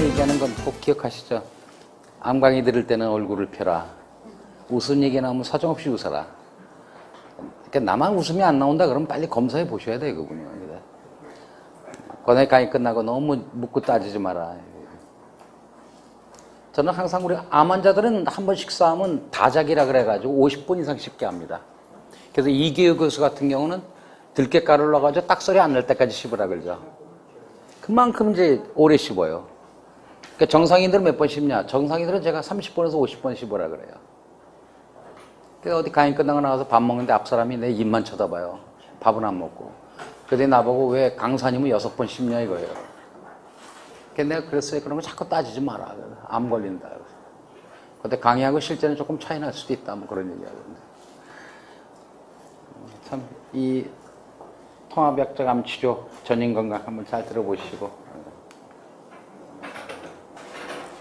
얘기하는 건 꼭 기억하시죠? 암 강의 들을 때는 얼굴을 펴라. 웃은 얘기 나오면 사정없이 웃어라. 그러니까 나만 웃음이 안 나온다 그러면 빨리 검사해 보셔야 돼요, 그분이. 권해 강의 끝나고 너무 묻고 따지지 마라. 저는 항상 우리 암 환자들은 한 번 식사하면 다작이라 그래가지고 50분 이상 씹게 합니다. 그래서 이기호 교수 같은 경우는 들깨가루를 넣어가지고 딱소리 안 날 때까지 씹으라 그러죠. 그만큼 이제 오래 씹어요. 그러니까 정상인들은 몇 번 씹냐? 정상인들은 제가 30번에서 50번 씹으라 그래요. 그래서 어디 강의 끝나고 나가서 밥 먹는데 앞 사람이 내 입만 쳐다봐요. 밥은 안 먹고. 그랬더니 나보고 왜 강사님은 6번 씹냐 이거예요. 그래서 내가 그랬어요. 그런 거 자꾸 따지지 마라. 암 걸린다. 근데 강의하고 실제는 조금 차이 날 수도 있다. 뭐 그런 얘기 하던데. 참, 이 통합약적 암 치료 전인건강 한번 잘 들어보시고.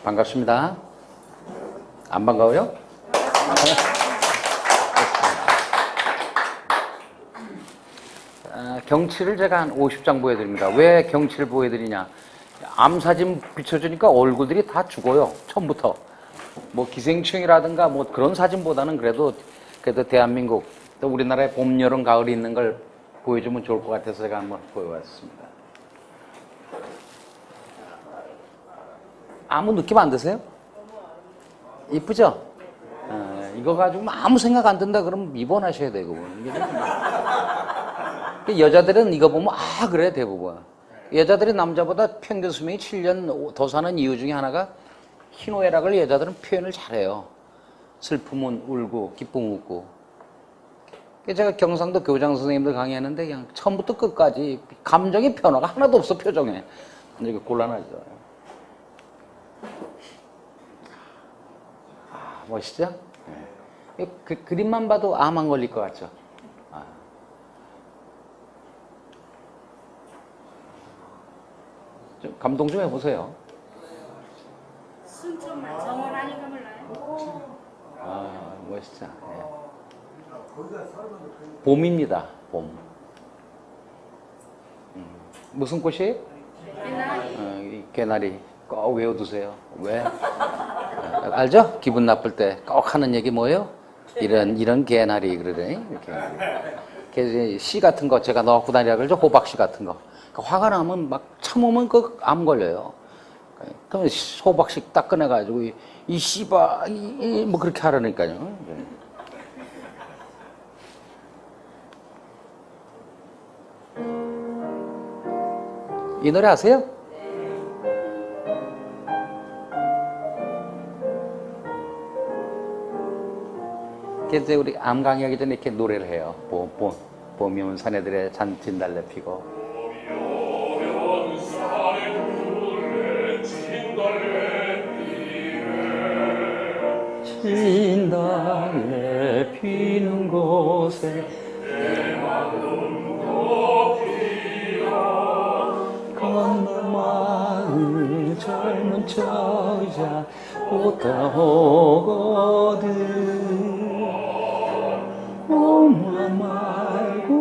반갑습니다. 안 반가워요? 경치를 제가 한 50장 보여드립니다. 왜 경치를 보여드리냐? 암사진 비춰주니까 얼굴들이 다 죽어요. 처음부터. 뭐 기생충이라든가 뭐 그런 사진보다는 그래도 대한민국 또 우리나라의 봄, 여름, 가을이 있는 걸 보여주면 좋을 것 같아서 제가 한번 보여봤습니다. 아무 느낌 안 드세요? 이쁘죠? 이거 가지고 아무 생각 안 든다 그러면 입원하셔야 되고. 여자들은 이거 보면 그래 대부분. 여자들이 남자보다 평균 수명이 7년 더 사는 이유 중에 하나가 희노애락을 여자들은 표현을 잘해요. 슬픔은 울고 기쁨은 웃고. 제가 경상도 교장 선생님들 강의하는데 그냥 처음부터 끝까지 감정의 변화가 하나도 없어. 표정에. 이게 곤란하죠. 멋있죠? 그 그림만 봐도 암 안 걸릴 것 같죠? 좀 감동 좀 해보세요. 순천만 정원하니까 몰라요? 멋있죠? 네. 봄입니다. 봄. 무슨 꽃이에요? 개나리. 개나리. 꼭 외워두세요. 왜? 알죠? 기분 나쁠 때 꼭 하는 얘기 뭐예요? 이런 개나리 그러더니 이렇게 씨 같은 거 제가 넣고 다니라 그러죠. 호박씨 같은 거. 그러니까 화가 나면 막 참으면 그 암 걸려요. 그러면 호박씨 딱 꺼내가지고 이 씨바 뭐 그렇게 하라니까요. 이 노래 아세요? 그래서 우리 암 강의하기 전에 이렇게 노래를 해요. 봄이 오면 사내들의 진달래 피고. 진달래 피는 곳에 내 마음도 피어 건너마을 젊은 처자 꽃다 오거든. 엄마 말고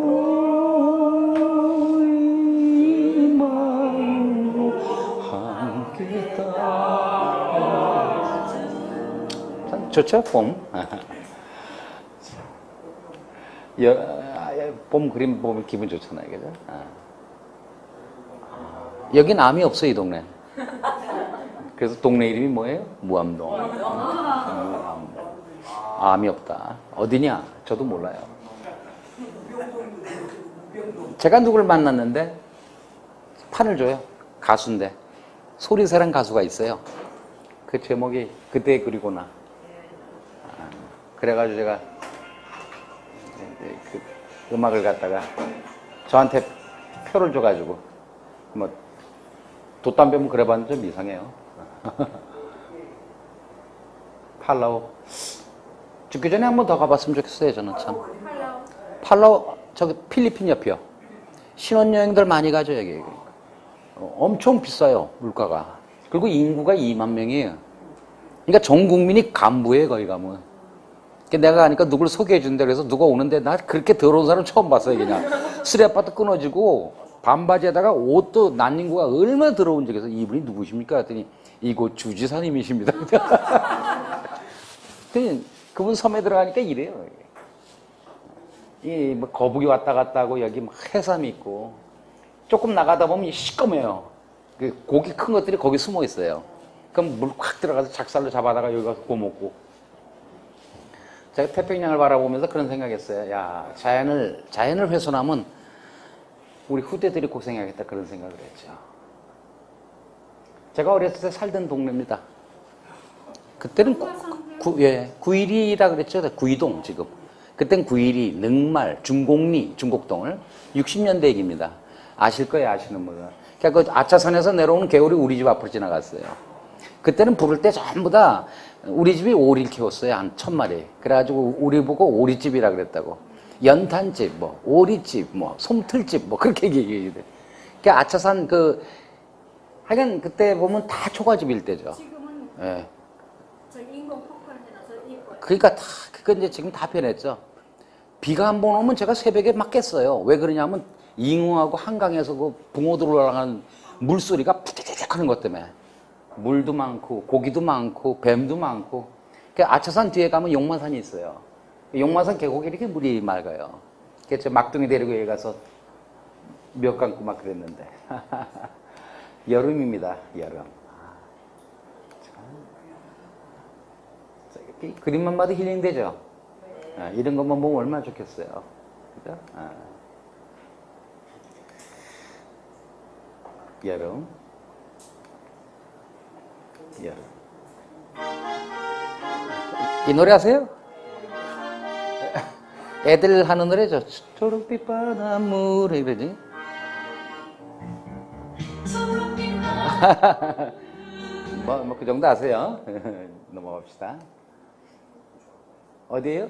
이 마음으로 함께 따라. 참 좋죠? 봄. 봄 그림 보면 기분 좋잖아요, 그죠? 여긴 암이 없어, 이 동네. 그래서 동네 이름이 뭐예요? 무암동. 암이 없다. 어디냐? 저도 몰라요. 제가 누굴 만났는데 판을 줘요. 가수인데. 소리새란 가수가 있어요. 그 제목이 그대 그리고나. 그래가지고 제가 그 음악을 갖다가 저한테 표를 줘가지고 뭐 돛담배면 그래봤는데 좀 이상해요. 팔라우. 죽기 전에 한 번 더 가봤으면 좋겠어요, 저는 참. 팔라우, 저기 필리핀 옆이요. 신혼여행들 많이 가죠, 여기. 엄청 비싸요, 물가가. 그리고 인구가 2만 명이에요. 그러니까 전 국민이 간부예요, 거기 가면. 내가 가니까 누굴 소개해준다 그래서 누가 오는데 나 그렇게 더러운 사람 처음 봤어요, 그냥. 쓰레빠도 끊어지고 반바지에다가 옷도 난닝구가 얼마나 더러운지. 그래서 이분이 누구십니까? 했더니 이곳 주지사님이십니다. 그분 섬에 들어가니까 이래요. 이 뭐 거북이 왔다 갔다 하고 여기 막 해삼이 있고 조금 나가다 보면 시꺼매요. 그 고기 큰 것들이 거기 숨어 있어요. 그럼 물 확 들어가서 작살로 잡아다가 여기 가서 구워 먹고. 제가 태평양을 바라보면서 그런 생각했어요. 야, 자연을 훼손하면 우리 후대들이 고생하겠다 그런 생각을 했죠. 제가 어렸을 때 살던 동네입니다. 그때는 구일이라 그랬죠. 구이동 지금. 그땐 구일이, 능말, 중곡리, 중곡동을 60년대 얘기입니다. 아실 거예요, 아시는 분은. 그러니까 그 아차산에서 내려오는 개울이 우리 집 앞으로 지나갔어요. 그때는 부를 때 전부 다 우리 집이 오리를 키웠어요. 한 1000마리. 그래가지고 우리 보고 오리집이라 그랬다고. 연탄집, 뭐, 오리집, 뭐, 솜틀집, 뭐, 그렇게 얘기해야 돼. 그러니까 아차산 하여간 그때 보면 다 초가집일 때죠. 지금은 예. 저 인공 폭발해놔서 이뻐요. 그러니까 그건 이제 지금 다 변했죠. 비가 한 번 오면 제가 새벽에 막 깼어요. 왜 그러냐면 잉어하고 한강에서 그 붕어들 올라가는 물소리가 푸드득 하는 것 때문에. 물도 많고 고기도 많고 뱀도 많고. 그 아차산 뒤에 가면 용마산이 있어요. 용마산 계곡에 이렇게 물이 맑아요. 그래서 막둥이 데리고 여기 가서 몇 감고 막 그랬는데. 여름입니다. 여름. 그림만 봐도 힐링되죠. 이런 것만 보면 얼마나 좋겠어요. 그죠? 여름. 이 노래 아세요? 애들 하는 노래죠. 초록빛 바닷물에 이러지. 뭐 그 정도 아세요? 넘어갑시다. 어디에요?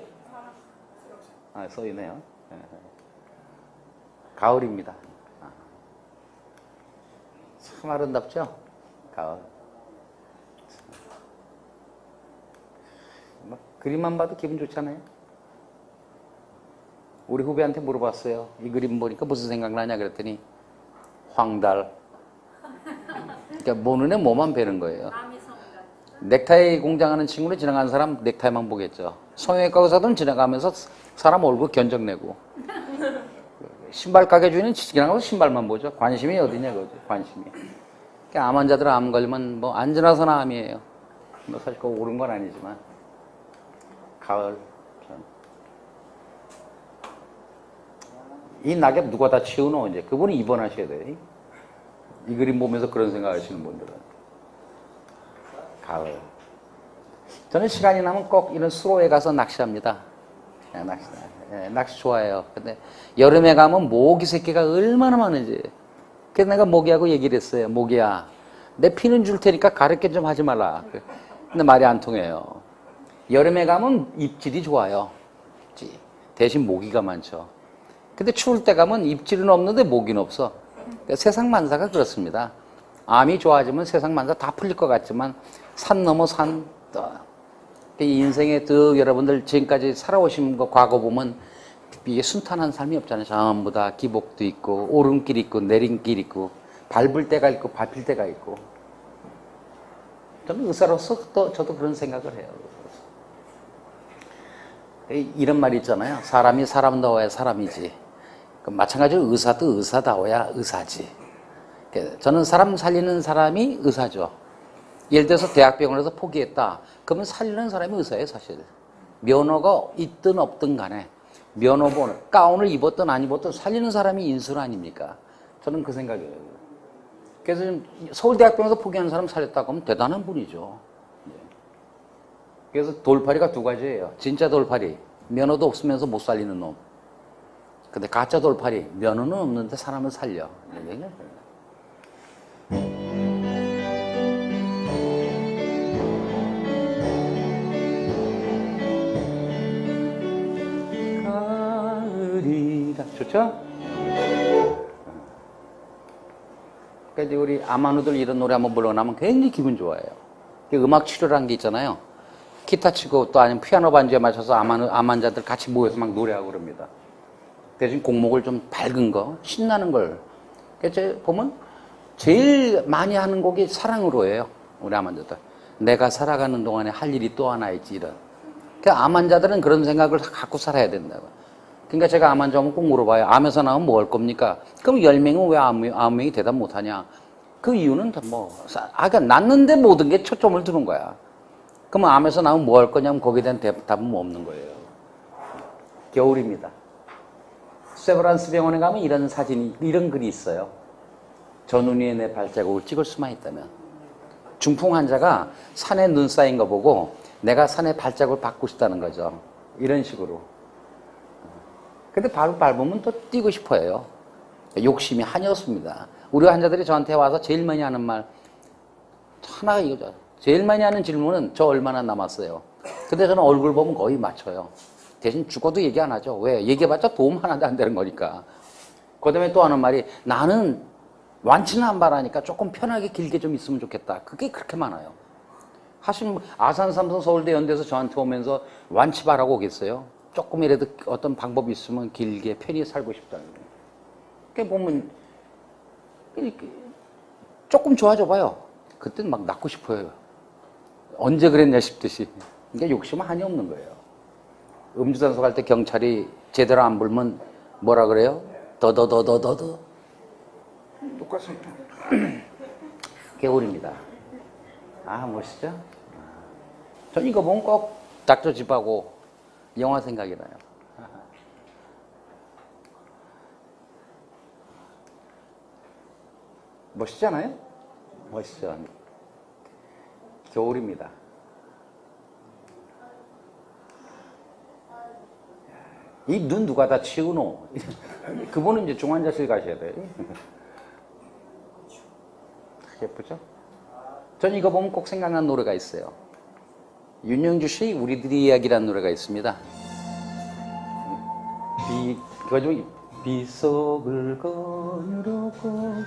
써있네요. 가을입니다. 참 아름답죠? 가을. 그림만 봐도 기분 좋잖아요. 우리 후배한테 물어봤어요. 이 그림 보니까 무슨 생각나냐 그랬더니 황달. 그러니까 모는 애 뭐만 베는 거예요. 넥타이 공장하는 친구는 지나가는 사람 넥타이만 보겠죠. 성형외과 의사들은 지나가면서 사람 얼굴 견적내고 신발 가게 주인은 지나가면서 신발만 보죠. 관심이 어디냐 그거죠. 관심이. 그러니까 암 환자들은 암 걸리면 뭐 안 지나서나 암이에요. 뭐 사실 그거 옳은 건 아니지만 가을 이 낙엽 누가 다 치우노 이제 그분이 입원하셔야 돼. 이 그림 보면서 그런 생각하시는 분들은 가을. 저는 시간이 나면 꼭 이런 수로에 가서 낚시합니다. 낚시 좋아해요. 근데 여름에 가면 모기 새끼가 얼마나 많은지. 그래서 내가 모기하고 얘기를 했어요. 모기야, 내 피는 줄 테니까 가르쳐 좀 하지 말라. 근데 말이 안 통해요. 여름에 가면 입질이 좋아요. 대신 모기가 많죠. 근데 추울 때 가면 입질은 없는데 모기는 없어. 그러니까 세상 만사가 그렇습니다. 암이 좋아지면 세상 만사 다 풀릴 것 같지만 산 넘어 산, 인생에 여러분들 지금까지 살아오신 거 과거 보면 이게 순탄한 삶이 없잖아요. 전부 다 기복도 있고 오름길 있고 내림길 있고 밟을 때가 있고 밟힐 때가 있고. 저는 의사로서 저도 그런 생각을 해요. 이런 말이 있잖아요. 사람이 사람다워야 사람이지. 마찬가지로 의사도 의사다워야 의사지. 저는 사람 살리는 사람이 의사죠. 예를 들어서 대학병원에서 포기했다. 그러면 살리는 사람이 의사예요, 사실. 면허가 있든 없든 간에 면허번 가운을 입었든 안 입었든 살리는 사람이 인술 아닙니까? 저는 그 생각이에요. 그래서 서울대학병원에서 포기하는 사람 살렸다고 하면 대단한 분이죠. 그래서 돌팔이가 두 가지예요. 진짜 돌팔이, 면허도 없으면서 못 살리는 놈. 근데 가짜 돌팔이, 면허는 없는데 사람을 살려. 가을이다. 좋죠? 그러니까 이제 우리 아마누들 이런 노래 한번 불러나면 굉장히 기분 좋아해요. 음악 치료라는 게 있잖아요. 기타 치고 또 아니면 피아노 반주에 맞춰서 암 환자들 같이 모여서 막 노래하고 그럽니다. 대신 곡목을 좀 밝은 거, 신나는 걸. 그래서 보면 제일 많이 하는 곡이 사랑으로 해요. 우리 암 환자들. 내가 살아가는 동안에 할 일이 또 하나 있지, 이런. 그러니까 암 환자들은 그런 생각을 갖고 살아야 된다고. 그러니까 제가 암 환자 오면 꼭 물어봐요. 암에서 나오면 뭐 할 겁니까? 그럼 10명은 왜 9명이 대답 못 하냐? 그 이유는 그러니까 낳는데 모든 게 초점을 두는 거야. 그럼 암에서 나오면 뭐 할 거냐면 거기에 대한 답은 뭐 없는 거예요. 겨울입니다. 세브란스 병원에 가면 이런 사진이, 이런 글이 있어요. 전운위에 내 발자국을 찍을 수만 있다면. 중풍 환자가 산에 눈 쌓인 거 보고 내가 산에 발자국을 받고 싶다는 거죠. 이런 식으로. 근데 바로 밟으면 또 뛰고 싶어 해요. 욕심이 한이 없습니다. 우리 환자들이 저한테 와서 제일 많이 하는 말, 하나가 이거죠. 제일 많이 하는 질문은 저 얼마나 남았어요. 근데 저는 얼굴 보면 거의 맞춰요. 대신 죽어도 얘기 안 하죠. 왜? 얘기해봤자 도움 하나도 안 되는 거니까. 그 다음에 또 하는 말이, 나는 완치는 안 바라니까 조금 편하게 길게 좀 있으면 좋겠다. 그게 그렇게 많아요. 하신 아산 삼성 서울대 연대에서 저한테 오면서 완치 바라고 오겠어요? 조금이라도 어떤 방법이 있으면 길게 편히 살고 싶다는 거예요. 그게 보면 조금 좋아져 봐요. 그때는 막 낳고 싶어요. 언제 그랬냐 싶듯이. 그러니까 욕심은 한이 없는 거예요. 음주단속 할 때 경찰이 제대로 안 불면 뭐라 그래요? 더더더더더더. 똑같습니다. 개울입니다. 아, 멋있죠? 전 이거 보면 꼭 닥터 집하고 영화 생각이 나요. 멋있지 않아요? 멋있죠? 겨울입니다. 이 눈 누가 다 치우노? 그분은 이제 중환자실 가셔야 돼요. 예쁘죠? 전 이거 보면 꼭 생각나는 노래가 있어요. 윤영주 씨 우리들의 이야기라는 노래가 있습니다. 그거죠. 빗속을 거느르고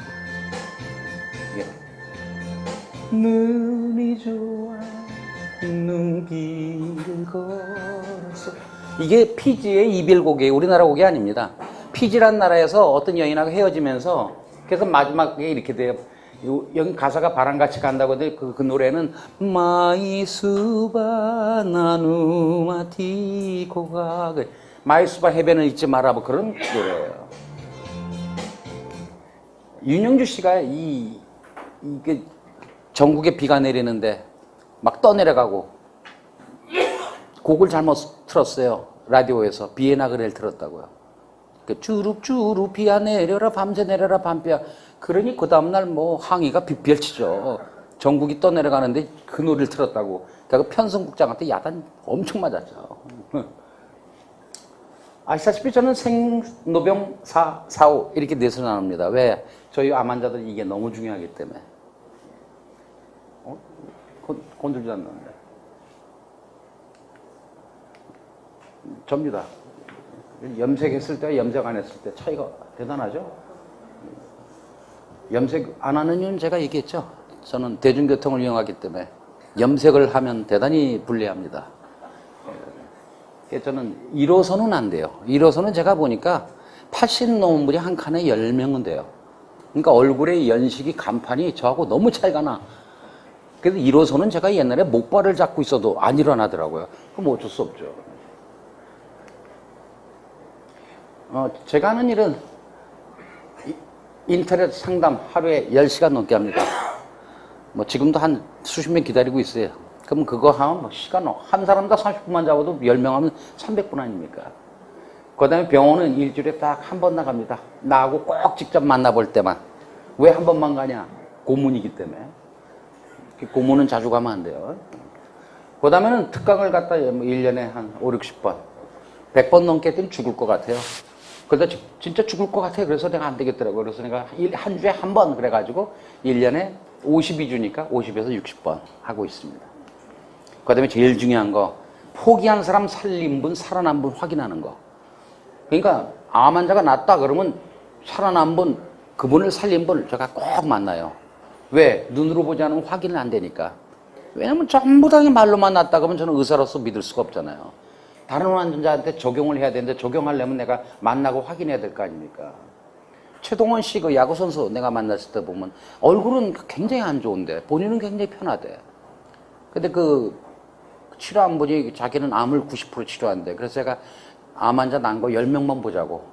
눈이 좋아 눈길을 걸었어. 이게 피지의 이별곡이에요. 우리나라 곡이 아닙니다. 피지란 나라에서 어떤 여인하고 헤어지면서 그래서 마지막에 이렇게 돼요. 여기 가사가 바람같이 간다고 하는데 그 노래는 마이수바 나누마 티코가 마이수바 해변을 잊지 마라 뭐 그런 노래예요. 윤영주 씨가 이게 전국에 비가 내리는데 막 떠내려가고 곡을 잘못 틀었어요. 라디오에서 비에나 그레를 틀었다고요. 주룩주룩 비야 내려라 밤새 내려라 밤비야. 그러니 그 다음날 뭐 항의가 빗별치죠. 전국이 떠내려가는데 그 노래를 틀었다고. 그러니까 편성국장한테 야단 엄청 맞았죠. 아시다시피 저는 생노병 4호 이렇게 넷을 나눕니다. 왜? 저희 암 환자들 이게 너무 중요하기 때문에. 건들지 않는데. 접니다. 염색했을 때와 염색 안 했을 때 차이가 대단하죠? 염색 안 하는 이유는 제가 얘기했죠. 저는 대중교통을 이용하기 때문에 염색을 하면 대단히 불리합니다. 저는 1호선은 안 돼요. 1호선은 제가 보니까 80 넘은 분이 한 칸에 10명은 돼요. 그러니까 얼굴의 연식이 간판이 저하고 너무 차이가 나. 그래서 1호선은 제가 옛날에 목발을 잡고 있어도 안 일어나더라고요. 그럼 어쩔 수 없죠. 제가 하는 일은 인터넷 상담 하루에 10시간 넘게 합니다. 뭐 지금도 한 수십 명 기다리고 있어요. 그럼 그거 하면 막 시간, 한 사람당 30분만 잡아도 10명 하면 300분 아닙니까? 그 다음에 병원은 일주일에 딱 한 번 나갑니다. 나하고 꼭 직접 만나볼 때만. 왜 한 번만 가냐? 고문이기 때문에. 고문은 자주 가면 안 돼요. 그 다음에는 특강을 갖다 1년에 한 5, 60번. 100번 넘게 되면 죽을 것 같아요. 그러다 진짜 죽을 것 같아요. 그래서 내가 안 되겠더라고요. 그래서 내가 한 주에 한 번 그래가지고 1년에 52주니까 50에서 60번 하고 있습니다. 그 다음에 제일 중요한 거, 포기한 사람 살린 분, 살아난 분 확인하는 거. 그러니까 암 환자가 낫다 그러면 살아난 분, 그분을 살린 분을 제가 꼭 만나요. 왜? 눈으로 보지 않으면 확인은 안 되니까. 왜냐면 전부 다 말로만 낫다 그러면 저는 의사로서 믿을 수가 없잖아요. 다른 환자한테 적용을 해야 되는데 적용하려면 내가 만나고 확인해야 될 거 아닙니까? 최동원 씨 그 야구 선수 내가 만났을 때 보면 얼굴은 굉장히 안 좋은데 본인은 굉장히 편하대. 근데 그 치료한 분이 자기는 암을 90% 치료한대. 그래서 제가 암 환자 난 거 10명만 보자고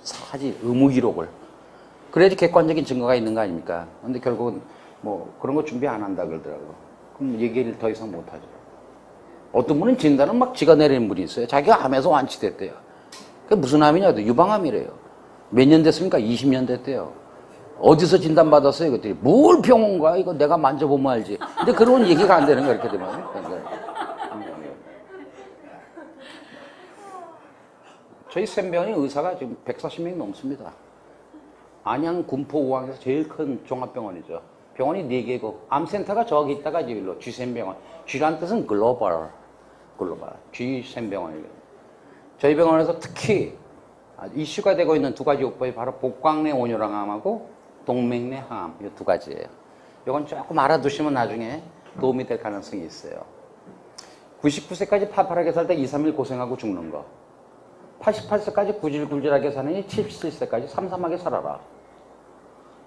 사지 의무 기록을. 그래야지 객관적인 증거가 있는 거 아닙니까? 근데 결국은 뭐 그런 거 준비 안 한다 그러더라고. 그럼 얘기를 더 이상 못 하죠. 어떤 분은 진단을 막 지가 내리는 분이 있어요. 자기가 암에서 완치됐대요. 그게 무슨 암이냐? 유방암이래요. 몇 년 됐습니까? 20년 됐대요. 어디서 진단받았어요? 그랬더니 뭘 병원 가? 이거 내가 만져보면 알지. 근데 그런 얘기가 안 되는 거야, 이렇게 되면. 저희 샘병원의 의사가 지금 140명이 넘습니다. 안양, 군포, 우왕에서 제일 큰 종합병원이죠. 병원이 4개고, 암센터가 저기 있다가 이제 일로 G샘병원. G란 뜻은 글로벌. G샘병원이거든요. 저희 병원에서 특히 이슈가 되고 있는 2가지 요법이 바로 복강내 온열항암하고 동맥내 항암, 이 2가지예요. 이건 조금 알아두시면 나중에 도움이 될 가능성이 있어요. 99세까지 팔팔하게 살다 2, 3일 고생하고 죽는 거. 88세까지 구질구질하게 사느니 77세까지 삼삼하게 살아라.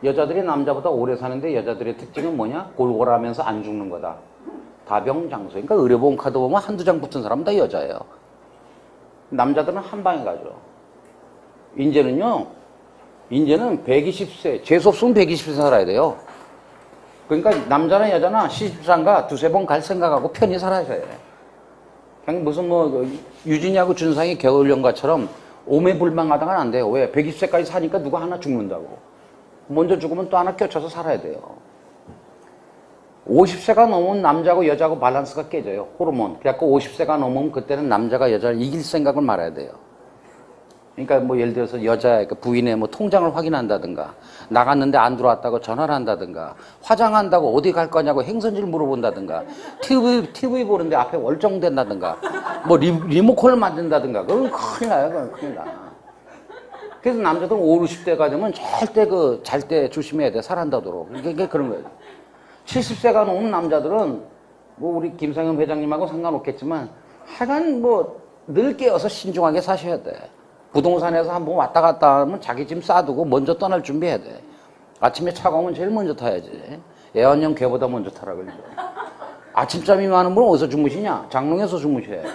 여자들이 남자보다 오래 사는데 여자들의 특징은 뭐냐? 골골하면서 안 죽는 거다. 다병장소. 그러니까 의료보험 카드 보면 한두 장 붙은 사람은 다 여자예요. 남자들은 한 방에 가죠. 인제는 120세, 재수없으면 120세 살아야 돼요. 그러니까 남자나 여자나 시집장가 2-3번 갈 생각하고 편히 살아야 돼. 그냥 무슨 뭐 유진이하고 준상이 겨울연가처럼 오매불망하다가는 안 돼요. 왜? 120세까지 사니까 누가 하나 죽는다고. 먼저 죽으면 또 하나 껴쳐서 살아야 돼요. 50세가 넘으면 남자하고 여자하고 밸런스가 깨져요. 호르몬. 그래갖고 50세가 넘으면 그때는 남자가 여자를 이길 생각을 말아야 돼요. 그러니까 뭐 예를 들어서 여자 부인의 뭐 통장을 확인한다든가, 나갔는데 안 들어왔다고 전화를 한다든가, 화장한다고 어디 갈 거냐고 행선지를 물어본다든가, TV 보는데 앞에 월정된다든가, 뭐 리모컨을 만든다든가, 그건 큰일 나요. 그건 큰일 나. 그래서 남자들은 50, 60대가 되면 절대 잘 때 조심해야 돼. 살한다도록. 이게 그런 거예요. 70세가 넘은 남자들은 뭐 우리 김상현 회장님하고 상관없겠지만 하여간 뭐 늘 깨어서 신중하게 사셔야 돼. 부동산에서 한번 왔다 갔다 하면 자기 짐 싸두고 먼저 떠날 준비해야 돼. 아침에 차가 오면 제일 먼저 타야지. 애완형 개보다 먼저 타라 그러죠. 아침잠이 많은 분은 어디서 주무시냐? 장롱에서 주무셔야 돼.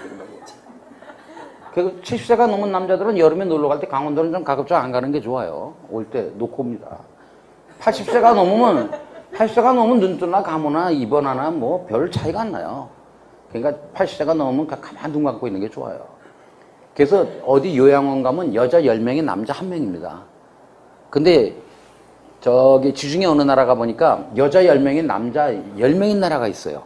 그 70세가 넘은 남자들은 여름에 놀러 갈 때 강원도는 좀 가급적 안 가는 게 좋아요. 올 때 놓고 옵니다. 80세가 넘으면 눈뜨나 가무나 입원하나 뭐 별 차이가 안 나요. 그러니까 80세가 넘으면 가만 눈 감고 있는 게 좋아요. 그래서 어디 요양원 가면 여자 10명에 남자 1명입니다. 근데 저기 지중해 어느 나라 가보니까 여자 10명에 남자 10명인 나라가 있어요.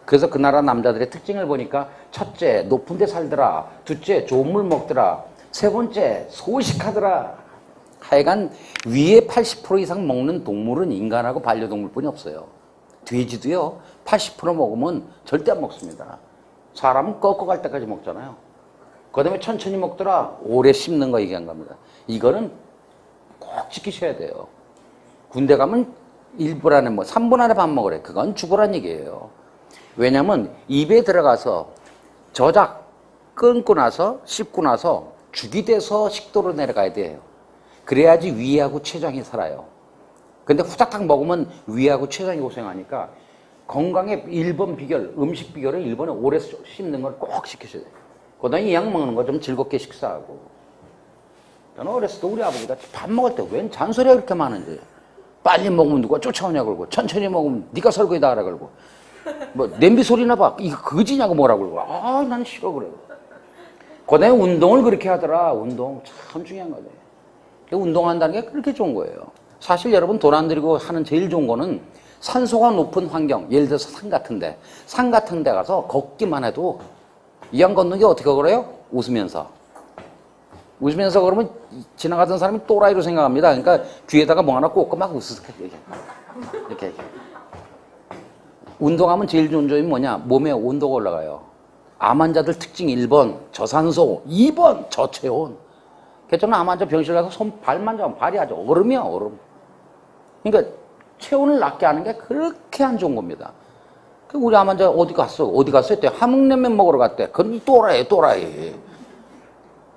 그래서 그 나라 남자들의 특징을 보니까 첫째, 높은 데 살더라. 둘째, 좋은 물 먹더라. 세 번째, 소식하더라. 하여간 위에 80% 이상 먹는 동물은 인간하고 반려동물뿐이 없어요. 돼지도요, 80% 먹으면 절대 안 먹습니다. 사람은 꺾어갈 때까지 먹잖아요. 그 다음에 천천히 먹더라. 오래 씹는 거 얘기한 겁니다. 이거는 꼭 지키셔야 돼요. 군대 가면 1분 안에 3분 안에 밥 먹으래. 그건 죽으란 얘기예요. 왜냐면 입에 들어가서 저작 끊고 나서 씹고 나서 죽이 돼서 식도로 내려가야 돼요. 그래야지 위하고 췌장이 살아요. 근데 후다닥 먹으면 위하고 췌장이 고생하니까 건강의 1번 비결, 음식 비결은 1번에 오래 씹는 걸 꼭 지키셔야 돼요. 그 다음에 약 먹는 거 좀 즐겁게 식사하고. 저는 어렸을 때 우리 아버지가 밥 먹을 때 웬 잔소리가 그렇게 많은지. 빨리 먹으면 누가 쫓아오냐 그러고, 천천히 먹으면 네가 설거지다 하라 그러고, 뭐 냄비 소리나 봐. 이거 그지냐고 뭐라 그러고. 아, 난 싫어 그래. 그 다음에 운동을 그렇게 하더라. 운동 참 중요한 거죠. 운동한다는 게 그렇게 좋은 거예요. 사실 여러분 돈 안 들이고 하는 제일 좋은 거는 산소가 높은 환경, 예를 들어서 산 같은 데 가서 걷기만 해도 이왕 걷는 게 어떻게 걸어요? 웃으면서 그러면 지나가던 사람이 또라이로 생각합니다. 그러니까 귀에다가 뭐 하나 꽂고 막 웃으세요. 이렇게. 운동하면 제일 좋은 점이 뭐냐? 몸의 온도가 올라가요. 암 환자들 특징 1번 저산소, 2번 저체온. 그래서 저는 암 환자 병실 가서 발 만져보면 발이 아주 얼음이야, 얼음. 그러니까 체온을 낮게 하는 게 그렇게 안 좋은 겁니다. 우리 암 환자 어디 갔어? 했대. 함흥냉면 먹으러 갔대. 그건 또라이.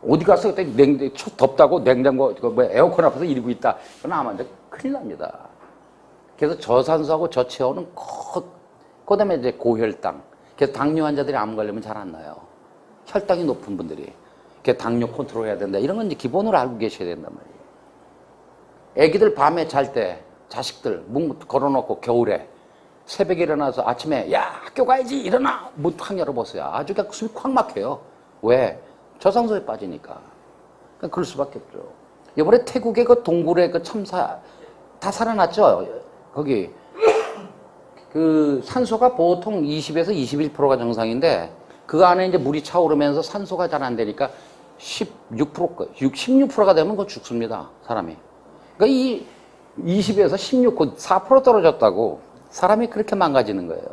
어디 가서 그때 덥다고 냉장고, 에어컨 앞에서 이러고 있다. 그건 아마 큰일 납니다. 그래서 저산소하고 저체온은 그 다음에 이제 고혈당. 그래서 당뇨 환자들이 암 걸리면 잘 안 나요. 혈당이 높은 분들이. 그래서 당뇨 컨트롤 해야 된다. 이런 건 이제 기본으로 알고 계셔야 된단 말이에요. 애기들 밤에 잘 때 자식들 문 걸어놓고 겨울에 새벽에 일어나서 아침에 야 학교 가야지 일어나 문 탁 열어보세요. 아주 그냥 숨이 콱 막혀요. 왜? 저산소에 빠지니까. 그러니까 그럴 수밖에 없죠. 이번에 태국의 그 동굴의 그 참사 다 살아났죠. 거기 그 산소가 보통 20에서 21%가 정상인데 그 안에 이제 물이 차오르면서 산소가 잘 안 되니까 16%가 되면 그거 죽습니다. 사람이. 그러니까 이 20에서 16, 4% 떨어졌다고 사람이 그렇게 망가지는 거예요.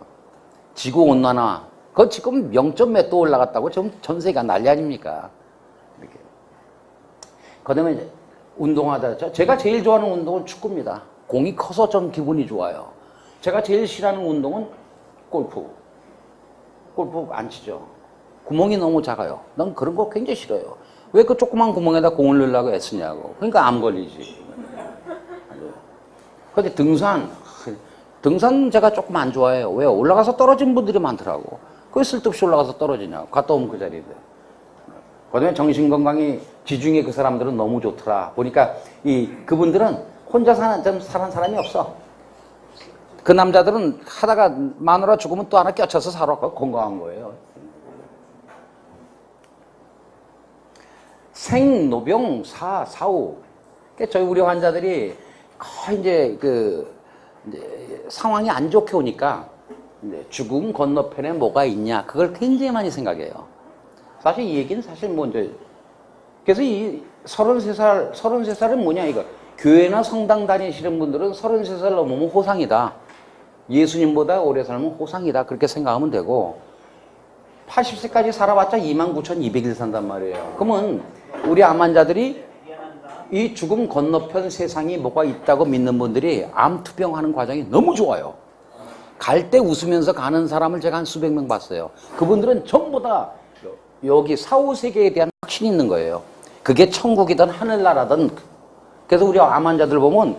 지구 온난화. 그거 지금 0점 몇 도 올라갔다고 지금 전 세계가 난리 아닙니까? 이렇게. 그 다음에 이제 운동하다. 제가 제일 좋아하는 운동은 축구입니다. 공이 커서 좀 기분이 좋아요. 제가 제일 싫어하는 운동은 골프. 골프 안 치죠. 구멍이 너무 작아요. 난 그런 거 굉장히 싫어요. 왜 그 조그만 구멍에다 공을 넣으려고 애쓰냐고. 그러니까 암 걸리지. 근데 등산 제가 조금 안 좋아해요. 왜? 올라가서 떨어진 분들이 많더라고. 그 쓸데없이 올라가서 떨어지냐고. 갔다 오면 그 자리인데. 그 다음에 정신건강이 지중해 그 사람들은 너무 좋더라. 보니까 그분들은 혼자 사는 사람이 없어. 그 남자들은 하다가 마누라 죽으면 또 하나 껴쳐서 살아. 건강한 거예요. 생노병 사후. 저희 우리 환자들이 거의 이제 이제 상황이 안 좋게 오니까 이제 죽음 건너편에 뭐가 있냐 그걸 굉장히 많이 생각해요. 사실 이 얘기는 사실 뭐 이제 그래서 이 33살은 뭐냐 이거 교회나 성당 다니시는 분들은 33살 넘으면 호상이다. 예수님보다 오래 살면 호상이다. 그렇게 생각하면 되고 80세까지 살아봤자 29,200일 산단 말이에요. 그러면 우리 암 환자들이 이 죽음 건너편 세상이 뭐가 있다고 믿는 분들이 암 투병하는 과정이 너무 좋아요. 갈 때 웃으면서 가는 사람을 제가 한 수백 명 봤어요. 그분들은 전부 다 여기 사후세계에 대한 확신이 있는 거예요. 그게 천국이든 하늘나라든. 그래서 우리 암 환자들 보면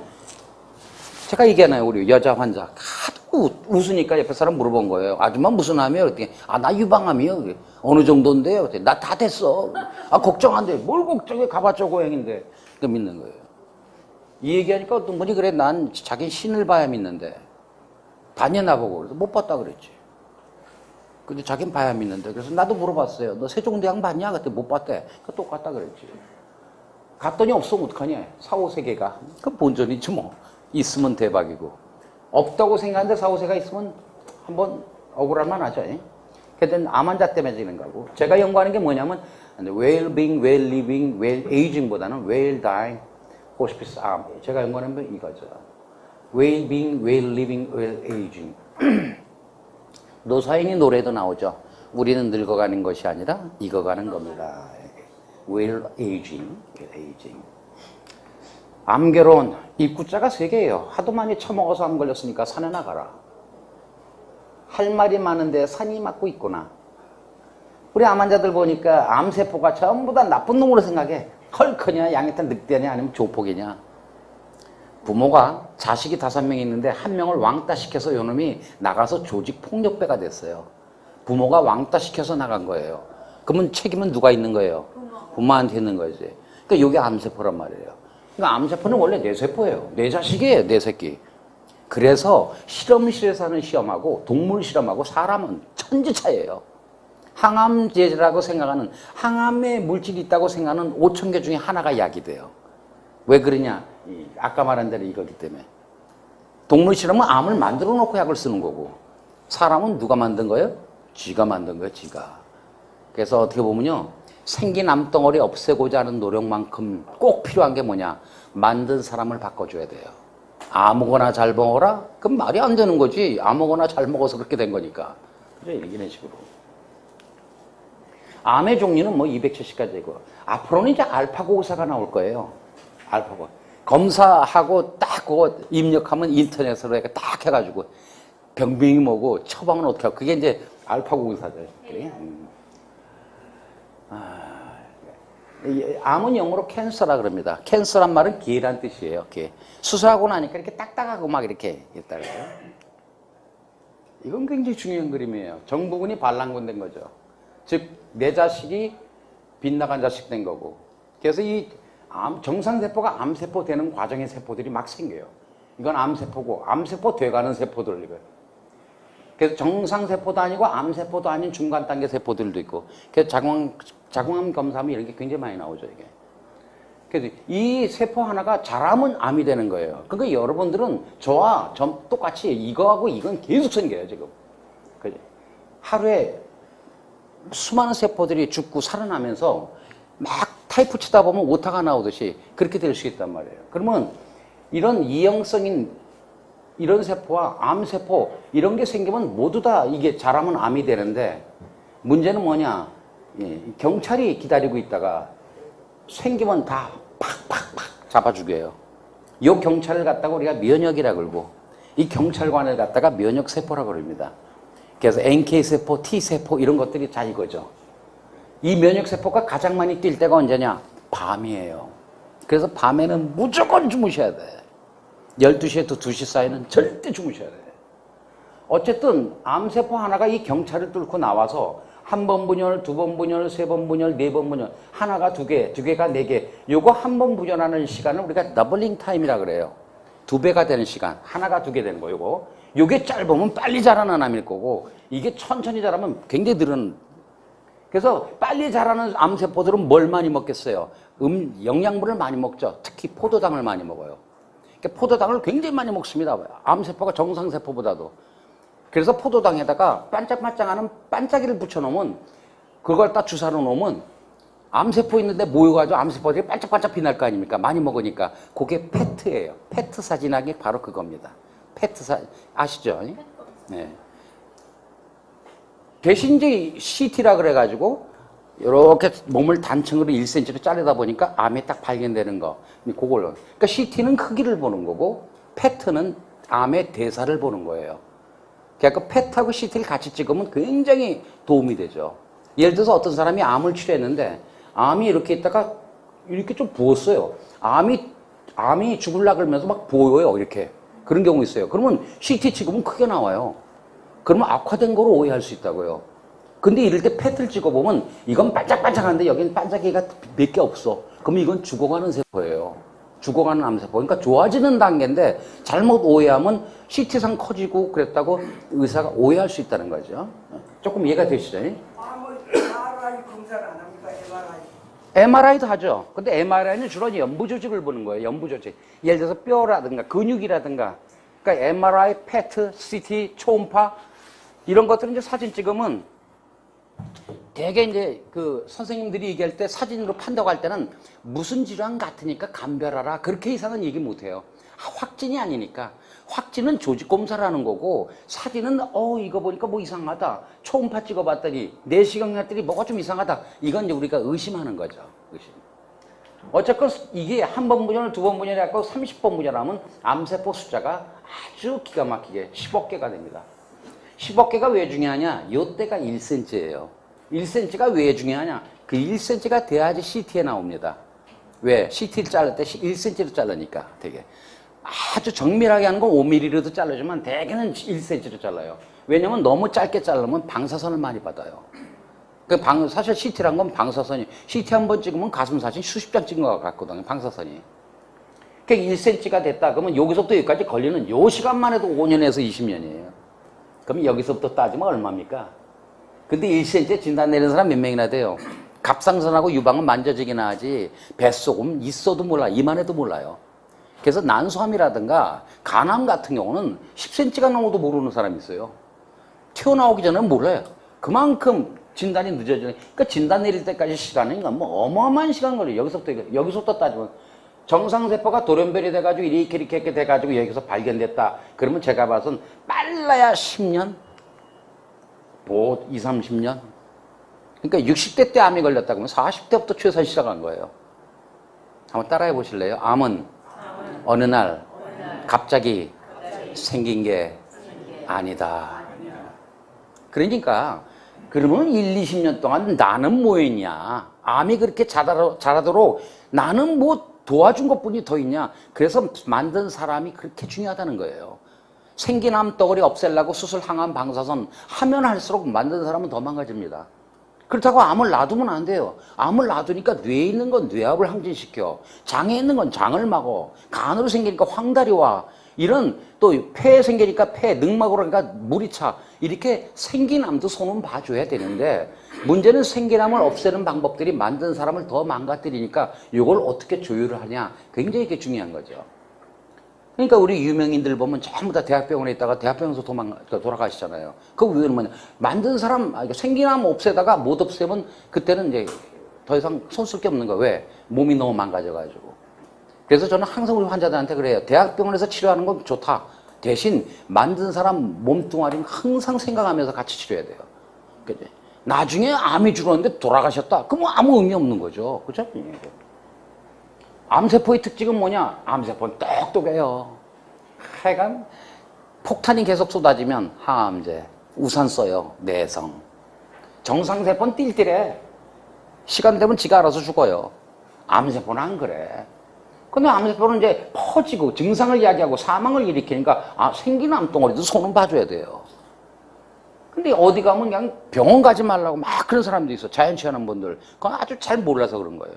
제가 얘기하나요? 우리 여자 환자 하도 웃으니까 옆에 사람 물어본 거예요. 아줌마 무슨 암이에요? 그랬더니 나 유방암이요. 어느 정도인데요? 나 다 됐어. 걱정 안 돼. 뭘 걱정해. 가봤자 고행인데. 그 믿는 거예요. 이 얘기하니까 어떤 분이 그래 난 자기 신을 봐야 믿는데 봤냐 나보고. 그래서 못 봤다 그랬지. 근데 자기는 봐야 믿는데. 그래서 나도 물어봤어요. 너 세종대왕 봤냐? 그랬더니 못 봤대. 그 똑같다 그랬지. 갔더니 없으면 어떡하냐. 사후세계가. 그 본전이지 뭐. 있으면 대박이고. 없다고 생각하는데 사후세계가 있으면 한번 억울할만 하죠. 그랬더니 암 환자 때문에 지는 거고. 제가 연구하는 게 뭐냐면 well-being, well-living, well-aging보다는 well-dying, hospice 암. 제가 연구하는 건 이거죠. well-being, well-living, well-aging. 노사인이 노래도 나오죠. 우리는 늙어가는 것이 아니라 익어가는 겁니다. well-aging, well-aging. 암결혼, 입구자가 3개예요. 하도 많이 처먹어서 암 걸렸으니까 산에 나가라. 할 말이 많은데 산이 막고 있구나. 우리 암 환자들 보니까 암세포가 전부 다 나쁜 놈으로 생각해. 헐크냐, 양이탄 늑대냐, 아니면 조폭이냐. 부모가 자식이 5명 있는데 1명을 왕따 시켜서 요놈이 나가서 조직 폭력배가 됐어요. 부모가 왕따 시켜서 나간 거예요. 그러면 책임은 누가 있는 거예요? 부모한테 있는 거지. 그러니까 이게 암세포란 말이에요. 그러니까 암세포는 원래 내 세포예요. 내 자식이에요, 내 새끼. 그래서 실험실에서 하는 시험하고 동물 실험하고 사람은 천지차이예요. 항암제라고 생각하는 항암에 물질이 있다고 생각하는 5,000개 중에 하나가 약이 돼요. 왜 그러냐? 아까 말한 대로 이거기 때문에. 동물 실험은 암을 만들어 놓고 약을 쓰는 거고 사람은 누가 만든 거예요? 쥐가 만든 거예요, 쥐가. 그래서 어떻게 보면요. 생긴 암덩어리 없애고자 하는 노력만큼 꼭 필요한 게 뭐냐? 만든 사람을 바꿔줘야 돼요. 아무거나 잘 먹어라? 그럼 말이 안 되는 거지. 아무거나 잘 먹어서 그렇게 된 거니까. 그죠? 이런 식으로. 암의 종류는 뭐 270가지 되고 앞으로는 이제 알파고 의사가 나올 거예요. 알파고. 검사하고 딱 그거 입력하면 인터넷으로 딱 해가지고 병명이 뭐고 처방은 어떻게 하고 그게 이제 알파고 의사들. 그래? 이 암은 영어로 캔서라 그럽니다. 캔서란 말은 기회란 뜻이에요. 기회. 수술하고 나니까 이렇게 딱딱하고 막 이렇게 있다 그래요. 이건 굉장히 중요한 그림이에요. 정부군이 반란군 거죠. 즉, 내 자식이 빗나간 자식 된 거고. 그래서 이 정상세포가 암세포 되는 과정의 세포들이 막 생겨요. 이건 암세포고, 암세포 돼가는 세포들, 이거예요. 그래서 정상세포도 아니고 암세포도 아닌 중간 단계 세포들도 있고. 그래서 자궁암 검사하면 이런 게 굉장히 많이 나오죠, 이게. 그래서 이 세포 하나가 자라면 암이 되는 거예요. 그러니까 여러분들은 저와 똑같이 이거하고 이건 계속 생겨요, 지금. 그죠? 하루에 수많은 세포들이 죽고 살아나면서 막 타이프 치다 보면 오타가 나오듯이 그렇게 될 수 있단 말이에요. 그러면 이런 이형성인 이런 세포와 암세포 이런 게 생기면 모두 다 이게 자라면 암이 되는데 문제는 뭐냐? 경찰이 기다리고 있다가 생기면 다 팍팍팍 잡아 죽여요. 이 경찰을 갖다가 우리가 면역이라 그러고 이 경찰관을 갖다가 면역세포라 그럽니다. 그래서 NK세포, T세포 이런 것들이 다 이거죠. 이 면역세포가 가장 많이 뛸 때가 언제냐? 밤이에요. 그래서 밤에는 무조건 주무셔야 돼. 12시에서 2시 사이는 절대 주무셔야 돼. 어쨌든 암세포 하나가 이 경찰을 뚫고 나와서 한 번 분열, 두 번 분열, 세 번 분열, 네 번 분열, 하나가 두 개, 두 개가 네 개. 요거 한 번 분열하는 시간을 우리가 더블링 타임이라 그래요. 2배가 되는 시간, 하나가 2개 되는 거 요거. 요게 짧으면 빨리 자라는 암일 거고 이게 천천히 자라면 굉장히 느는. 그래서 빨리 자라는 암세포들은 뭘 많이 먹겠어요? 영양분을 많이 먹죠. 특히 포도당을 많이 먹어요. 그러니까 포도당을 굉장히 많이 먹습니다. 암세포가 정상세포보다도. 그래서 포도당에다가 반짝반짝하는 반짝이를 붙여놓으면 그걸 딱 주사로 놓으면 암세포 있는데 모여가지고 암세포들이 반짝반짝 빛날 거 아닙니까? 많이 먹으니까. 그게 페트예요. 페트 사진하기 바로 그겁니다. 페트 사진 아시죠? 네. 대신 이제 CT라 그래가지고 이렇게 몸을 단층으로 1cm로 자르다 보니까 암이 딱 발견되는 거. 그걸. 그러니까 CT는 크기를 보는 거고 페트는 암의 대사를 보는 거예요. 그러니까 페트하고 CT를 같이 찍으면 굉장히 도움이 되죠. 예를 들어서 어떤 사람이 암을 치료했는데 암이 이렇게 있다가 이렇게 좀 부었어요. 암이 죽으려고 그러면서 막 보여요. 이렇게. 그런 경우 있어요. 그러면 CT 찍으면 크게 나와요. 그러면 악화된 거로 오해할 수 있다고요. 근데 이럴 때 페트를 찍어보면 이건 반짝반짝한데 여기는 반짝이가 몇 개 없어. 그러면 이건 죽어가는 세포예요. 죽어가는 암세포. 그러니까 좋아지는 단계인데 잘못 오해하면 CT상 커지고 그랬다고 의사가 오해할 수 있다는 거죠. 조금 이해가 되시죠? MRI 검사를 안 합니까? MRI. MRI도 하죠. 근데 MRI는 주로 연부 조직을 보는 거예요. 연부 조직. 예를 들어서 뼈라든가 근육이라든가. 그러니까 MRI, PET, CT, 초음파 이런 것들은 이제 사진 찍으면 되게 이제 그 선생님들이 얘기할 때 사진으로 판독할 때는 무슨 질환 같으니까 감별하라. 그렇게 이상은 얘기 못 해요. 확진이 아니니까. 확진은 조직 검사를 하는 거고 사진은 이거 보니까 뭐 이상하다. 초음파 찍어봤더니 내시경 났더니 뭐가 좀 이상하다. 이건 이제 우리가 의심하는 거죠. 의심. 어쨌건 이게 한 번 분열, 두 번 분열이 갖고 30번 분열하면 암세포 숫자가 아주 기가 막히게 10억 개가 됩니다. 10억 개가 왜 중요하냐? 요때가 1cm예요. 1cm가 왜 중요하냐? 그 1cm가 돼야지 CT에 나옵니다. 왜? CT를 자를 때 1cm로 자르니까 되게. 아주 정밀하게 하는 건 5mm로도 자르지만 대개는 1cm로 잘라요. 왜냐면 너무 짧게 자르면 방사선을 많이 받아요. 사실 CT란 건 방사선이, CT 한 번 찍으면 가슴 사진 수십 장 찍은 것 같거든요, 방사선이. 그러니까 1cm가 됐다. 그러면 여기서부터 여기까지 걸리는 요 시간만 해도 5년에서 20년이에요. 그럼 여기서부터 따지면 얼마입니까? 근데 1cm 진단 내리는 사람 몇 명이나 돼요? 갑상선하고 유방은 만져지기나 하지, 뱃속은 있어도 몰라, 이만해도 몰라요. 그래서 난소암이라든가 간암 같은 경우는 10cm가 넘어도 모르는 사람이 있어요. 튀어나오기 전에는 몰라요. 그만큼 진단이 늦어지는. 그러니까 진단 내릴 때까지 시간은 뭐 어마어마한 시간 걸려요. 여기서부터 따지면 정상세포가 돌연변이 돼가지고 이렇게 돼가지고 여기서 발견됐다. 그러면 제가 봐선 빨라야 10년, 2, 30년. 그러니까 60대 때 암이 걸렸다 그러면 40대부터 최선 시작한 거예요. 한번 따라해 보실래요? 암은 어느 날 갑자기 생긴 게 아니다. 그러니까 그러면 1, 20년 동안 나는 뭐했냐? 암이 그렇게 자라도록 나는 뭐 도와준 것뿐이 더 있냐? 그래서 만든 사람이 그렇게 중요하다는 거예요. 생긴 암 덩어리 없애려고 수술, 항암, 방사선 하면 할수록 만든 사람은 더 망가집니다. 그렇다고 암을 놔두면 안 돼요. 암을 놔두니까 뇌에 있는 건 뇌압을 항진시켜. 장에 있는 건 장을 막어. 간으로 생기니까 황달이 와. 이런 또 폐에 생기니까 폐, 늑막으로 그러니까 물이 차. 이렇게 생긴 암도 손은 봐줘야 되는데 문제는 생긴 암을 없애는 방법들이 만든 사람을 더 망가뜨리니까 이걸 어떻게 조율을 하냐. 굉장히 이게 중요한 거죠. 그러니까 우리 유명인들 보면 전부 다 대학병원에 있다가 대학병원에서 돌아가시잖아요. 그 이유는 뭐냐. 만든 사람, 생긴 암 없애다가 못 없애면 그때는 이제 더 이상 손 쓸 게 없는 거야. 왜? 몸이 너무 망가져가지고. 그래서 저는 항상 우리 환자들한테 그래요. 대학병원에서 치료하는 건 좋다. 대신 만든 사람 몸뚱아리는 항상 생각하면서 같이 치료해야 돼요. 그죠? 나중에 암이 줄었는데 돌아가셨다. 그럼 아무 의미 없는 거죠. 그죠? 암세포의 특징은 뭐냐? 암세포는 똑똑해요. 하여간 폭탄이 계속 쏟아지면 항암제, 우산 써요. 내성. 정상세포는 띨띨해. 시간 되면 지가 알아서 죽어요. 암세포는 안 그래. 근데 암세포는 이제 퍼지고 증상을 이야기하고 사망을 일으키니까 생긴 암덩어리도 손은 봐줘야 돼요. 근데 어디 가면 그냥 병원 가지 말라고 막 그런 사람도 있어. 자연치유하는 분들. 그건 아주 잘 몰라서 그런 거예요.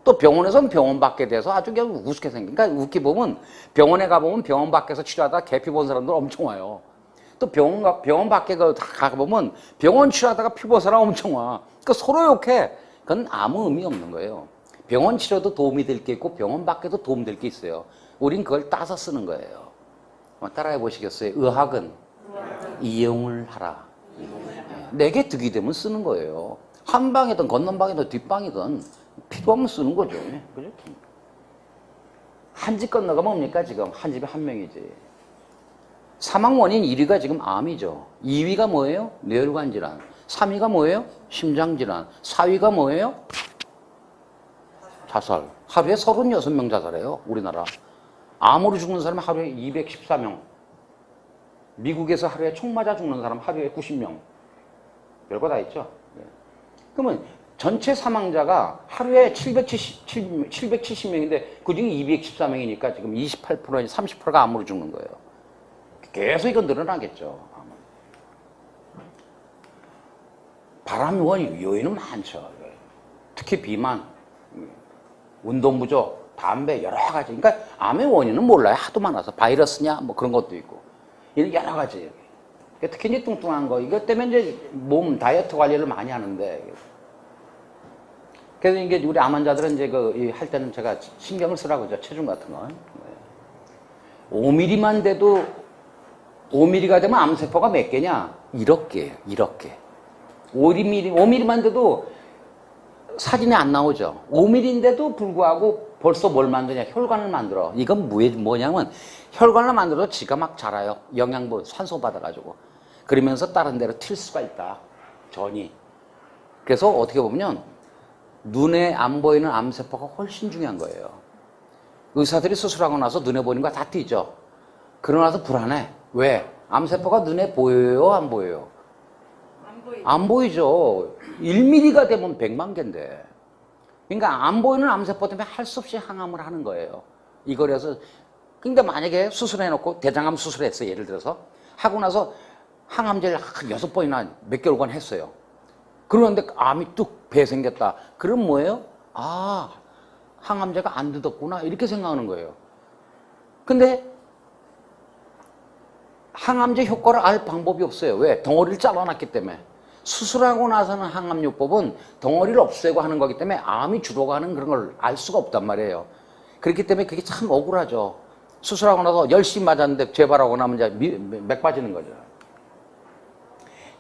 또 병원에서는 병원 밖에 돼서 아주 그냥 우습게 생긴. 그러니까 웃기 보면 병원에 가보면 병원 밖에서 치료하다가 개피 본 사람들 엄청 와요. 또 병원 밖에 가보면 병원 치료하다가 피 본 사람 엄청 와. 그러니까 서로 욕해. 그건 아무 의미 없는 거예요. 병원 치료도 도움이 될 게 있고 병원 밖에도 도움 될 게 있어요. 우린 그걸 따서 쓰는 거예요. 따라해 보시겠어요? 의학은 이용을 하라. 내게 득이 되면 쓰는 거예요. 한 방이든 건넌방이든 뒷방이든 필요하면 쓰는 거죠. 그죠? 한 집 건너가면 뭡니까 지금? 한 집에 한 명이지. 사망 원인 1위가 지금 암이죠. 2위가 뭐예요? 뇌혈관 질환. 3위가 뭐예요? 심장 질환. 4위가 뭐예요? 자살. 하루에 36명 자살해요. 우리나라. 암으로 죽는 사람이 하루에 214명. 미국에서 하루에 총 맞아 죽는 사람 하루에 90명. 별거 다 있죠. 그러면 전체 사망자가 하루에 770명인데 그중에 214명이니까 지금 28%, 30%가 암으로 죽는 거예요. 계속 이건 늘어나겠죠. 바람 요인은 많죠. 특히 비만, 운동 부족, 담배 여러 가지. 그러니까 암의 원인은 몰라요. 하도 많아서 바이러스냐 뭐 그런 것도 있고. 이런 여러 가지. 특히 이제 뚱뚱한 거 이것 때문에 이제 몸 다이어트 관리를 많이 하는데. 그래서 이게 우리 암 환자들은 이제 할 때는 제가 신경을 쓰라고 그러죠. 체중 같은 거. 5mm만 돼도 5mm가 되면 암세포가 몇 개냐? 1억 개예요. 1억 개. 5mm만 돼도 사진에 안 나오죠. 5mm인데도 불구하고 벌써 뭘 만드냐? 혈관을 만들어. 이건 뭐냐면 혈관을 만들어도 지가 막 자라요. 영양분, 산소 받아가지고. 그러면서 다른 데로 튈 수가 있다. 전이. 그래서 어떻게 보면 눈에 안 보이는 암세포가 훨씬 중요한 거예요. 의사들이 수술하고 나서 눈에 보이는 거 다 띄죠. 그러고 나서 불안해. 왜? 암세포가 눈에 보여요? 안 보여요? 안 보이죠. 1mm가 되면 100만 개인데. 그러니까 안 보이는 암세포 때문에 할 수 없이 항암을 하는 거예요. 이거라서. 그러니까 만약에 수술해놓고 대장암 수술했어요. 예를 들어서. 하고 나서 항암제를 6번이나 몇 개월간 했어요. 그런데 암이 뚝 배 생겼다. 그럼 뭐예요? 항암제가 안 듣었구나. 이렇게 생각하는 거예요. 근데 항암제 효과를 알 방법이 없어요. 왜? 덩어리를 잘라놨기 때문에. 수술하고 나서는 항암요법은 덩어리를 없애고 하는 거기 때문에 암이 줄어가는 그런 걸 알 수가 없단 말이에요. 그렇기 때문에 그게 참 억울하죠. 수술하고 나서 열심히 맞았는데 재발하고 나면 이제 맥 빠지는 거죠.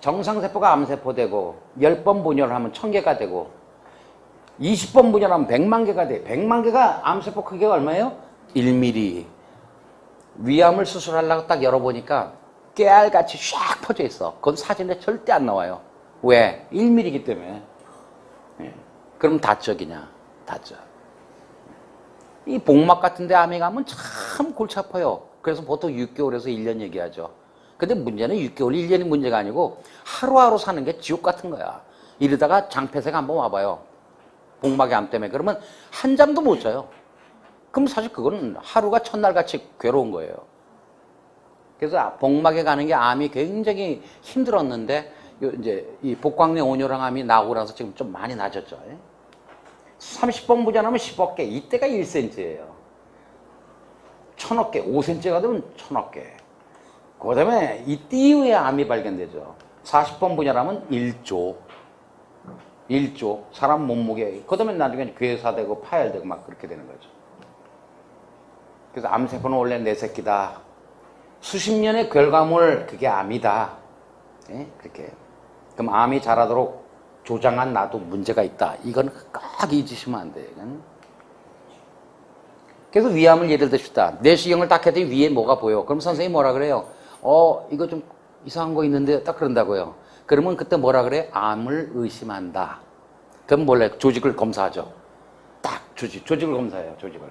정상세포가 암세포 되고 10번 분열을 하면 1000개가 되고 20번 분열하면 100만 개가 돼. 100만 개가 암세포 크기가 얼마예요? 1mm. 위암을 수술하려고 딱 열어보니까 깨알같이 샥 퍼져 있어. 그건 사진에 절대 안 나와요. 왜? 1mm이기 때문에. 그럼 다적이냐? 다적. 이 복막 같은 데 암이 가면 참 골치 아파요. 그래서 보통 6개월에서 1년 얘기하죠. 근데 문제는 6개월, 1년이 문제가 아니고 하루하루 사는 게 지옥 같은 거야. 이러다가 장폐색 한번 와봐요. 복막의 암 때문에. 그러면 한 잠도 못 자요. 그럼 사실 그거는 하루가 첫날같이 괴로운 거예요. 그래서 복막에 가는 게 암이 굉장히 힘들었는데 이제 이 복강내 온뇨랑 암이 나오고 나서 지금 좀 많이 낮았죠. 30번 부전하면 10억 개. 이때가 1cm예요. 1000억 개, 5cm가 되면 1000억 개. 그 다음에 이때 이후에 암이 발견되죠. 40번 분열하면 1조. 1조. 사람 몸무게. 그 다음에 나중에 괴사되고 파열되고 막 그렇게 되는 거죠. 그래서 암세포는 원래 내 새끼다. 수십 년의 결과물, 그게 암이다. 예? 그렇게. 그럼 암이 자라도록 조장한 나도 문제가 있다. 이건 꼭 잊으시면 안 돼요. 이건. 그래서 위암을 예를 듭시다. 내시경을 딱 했더니 위에 뭐가 보여. 그럼 선생님이 뭐라 그래요? 이거 좀 이상한 거 있는데 딱 그런다고요. 그러면 그때 뭐라 그래? 암을 의심한다. 그럼 몰래 조직을 검사하죠. 딱 조직을 검사해요. 조직을.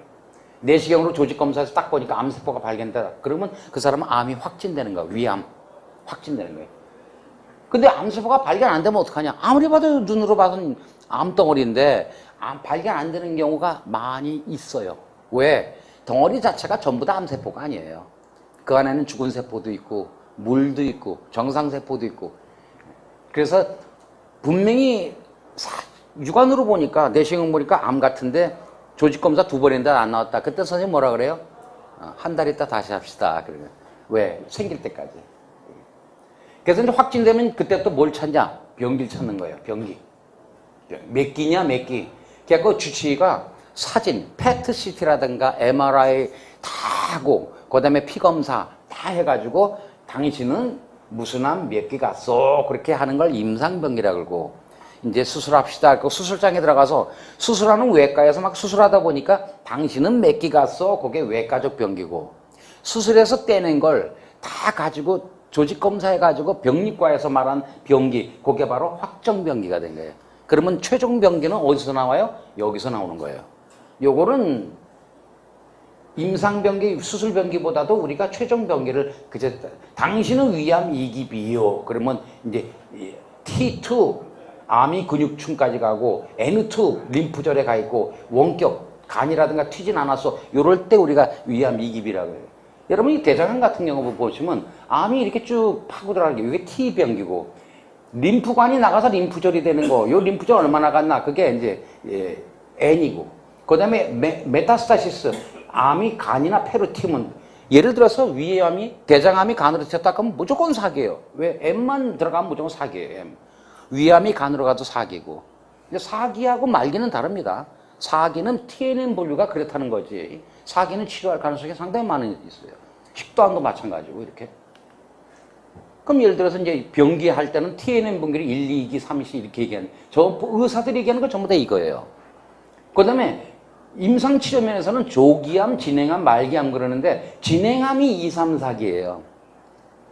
내시경으로 조직 검사해서 딱 보니까 암세포가 발견되다. 그러면 그 사람은 암이 확진되는 거야. 위암. 확진되는 거예요. 근데 암세포가 발견 안 되면 어떡하냐? 아무리 봐도 눈으로 봐서는 암덩어리인데 발견 안 되는 경우가 많이 있어요. 왜? 덩어리 자체가 전부 다 암세포가 아니에요. 그 안에는 죽은 세포도 있고 물도 있고 정상세포도 있고. 그래서 분명히 육안으로 보니까 내시경 보니까 암 같은데 조직검사 2번 했는데 안 나왔다. 그때 선생님 뭐라 그래요? 한 달 있다 다시 합시다. 그러면 왜? 생길 때까지. 그래서 이제 확진되면 그때 또 뭘 찾냐? 병기를 찾는 거예요. 병기. 몇 기냐 몇 기. 그래서 주치의가 사진, PET-CT라든가 MRI 다 하고 그 다음에 피검사 다 해가지고 당신은 무슨 암 몇 기 갔어. 그렇게 하는 걸 임상병기라고 그러고 이제 수술합시다. 그 수술장에 들어가서 수술하는 외과에서 막 수술하다 보니까 당신은 몇 기 갔어. 그게 외과적 병기고 수술해서 떼낸 걸 다 가지고 조직검사해가지고 병리과에서 말한 병기 그게 바로 확정병기가 된 거예요. 그러면 최종 병기는 어디서 나와요? 여기서 나오는 거예요. 요거는 임상병기, 수술병기보다도 우리가 최종 병기를 그제 당신은 위암 2기비요. 그러면 이제 T2 암이 근육층까지 가고 N2 림프절에 가 있고 원격 간이라든가 튀진 않았어. 요럴 때 우리가 위암 2기비라고 해요. 여러분 이 대장암 같은 경우 보시면 암이 이렇게 쭉 파고 들어가는 게 이게 T병기고 림프관이 나가서 림프절이 되는 거. 요 림프절 얼마나 갔나? 그게 이제 N이고. 그 다음에 메타스타시스, 암이 간이나 폐로 튀면, 예를 들어서 위암이, 대장암이 간으로 튀었다 그러면 무조건 사기예요. 왜? M만 들어가면 무조건 사기예요, M. 위암이 간으로 가도 사기고. 근데 사기하고 말기는 다릅니다. 사기는 TNM 분류가 그렇다는 거지. 사기는 치료할 가능성이 상당히 많이 있어요. 식도암도 마찬가지고, 이렇게. 그럼 예를 들어서 이제 병기 할 때는 TNM 분기를 1, 2기, 3기 이렇게 얘기하는, 저 의사들이 얘기하는 건 전부 다 이거예요. 그 다음에 임상치료 면에서는 조기암, 진행암, 말기암 그러는데 진행암이 2, 3, 4기예요.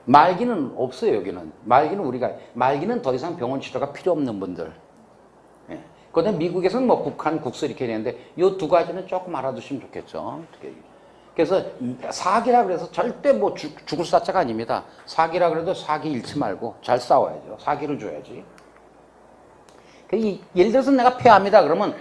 말기는 없어요, 여기는. 말기는 더 이상 병원 치료가 필요 없는 분들. 예. 그 다음에 미국에서는 뭐 북한, 국서 이렇게 되는데 이 2가지는 조금 알아두시면 좋겠죠. 그래서 사기라 그래서 절대 뭐 죽을 사자가 아닙니다. 사기라 그래도 사기 잃지 말고 잘 싸워야죠. 사기를 줘야지. 예를 들어서 내가 폐암이다 그러면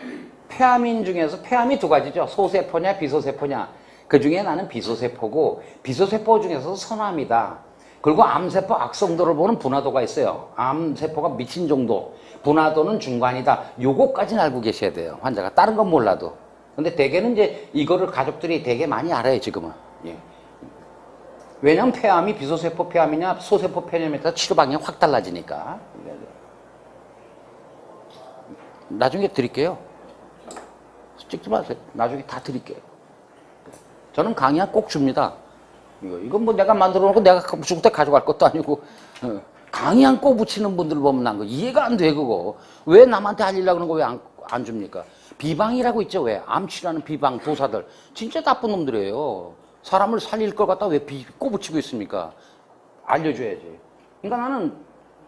폐암인 중에서 폐암이 2가지죠. 소세포냐 비소세포냐. 그 중에 나는 비소세포고 비소세포 중에서 선암이다. 그리고 암세포 악성도를 보는 분화도가 있어요. 암세포가 미친 정도. 분화도는 중간이다. 요거까지는 알고 계셔야 돼요. 환자가. 다른 건 몰라도. 근데 대개는 이제 이거를 가족들이 되게 많이 알아요, 지금은. 예. 왜냐면 폐암이 비소세포 폐암이냐 소세포 폐암에 따라 치료 방향이 확 달라지니까. 나중에 드릴게요. 찍지 마세요. 나중에 다 드릴게요. 저는 강의한 꼭 줍니다. 이건 뭐 내가 만들어 놓고 내가 죽을 때 가져갈 것도 아니고, 강의한 꼭 붙이는 분들 보면 난 거 이해가 안 돼, 그거. 왜 남한테 알리려고 그러는 거 왜 안 줍니까? 비방이라고 있죠, 왜? 암 치료하는 비방, 도사들. 진짜 나쁜 놈들이에요. 사람을 살릴 걸 갖다 왜 꼬붙이고 있습니까? 알려줘야지. 그러니까 나는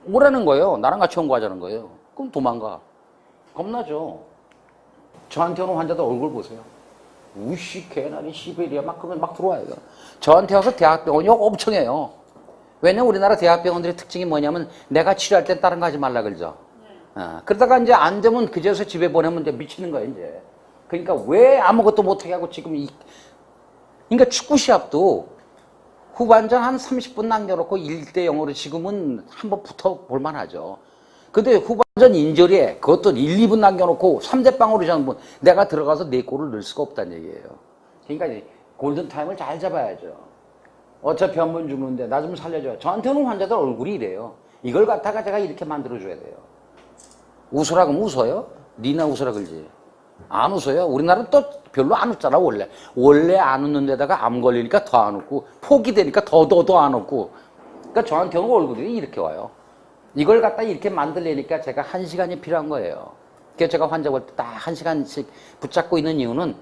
오라는 거예요. 나랑 같이 연구하자는 거예요. 그럼 도망가. 겁나죠. 저한테 오는 환자들 얼굴 보세요. 우씨, 개나리, 시베리아 막 그러면 막 들어와요. 저한테 와서 대학병원이 엄청 해요. 왜냐면 우리나라 대학병원들의 특징이 뭐냐면 내가 치료할 땐 다른 거 하지 말라 그러죠. 그러다가 이제 안 되면 그제서 집에 보내면 이제 미치는 거예요, 이제. 그러니까 왜 아무것도 못하게 하고 지금 그러니까 축구 시합도 후반전 한 30분 남겨놓고 1대 0으로 지금은 한번 붙어볼 만하죠. 근데 후반전 인절에 그것도 1, 2분 남겨놓고 3대 0으로 잡으면 내가 들어가서 4골을 넣을 수가 없다는 얘기예요. 그러니까 이제 골든타임을 잘 잡아야죠. 어차피 한 번 죽는데 나 좀 살려줘요. 저한테는 환자들 얼굴이 이래요. 이걸 갖다가 제가 이렇게 만들어줘야 돼요. 웃으라 그러면 웃어요? 니나 웃으라 그러지. 안 웃어요. 우리나라는 또 별로 안 웃잖아, 원래. 원래 안 웃는 데다가 암 걸리니까 더 안 웃고, 폭이 되니까 더 안 웃고. 그러니까 저한테는 얼굴이 이렇게 와요. 이걸 갖다 이렇게 만들려니까 제가 1시간이 필요한 거예요. 그래서 제가 환자 볼 때 딱 1시간씩 붙잡고 있는 이유는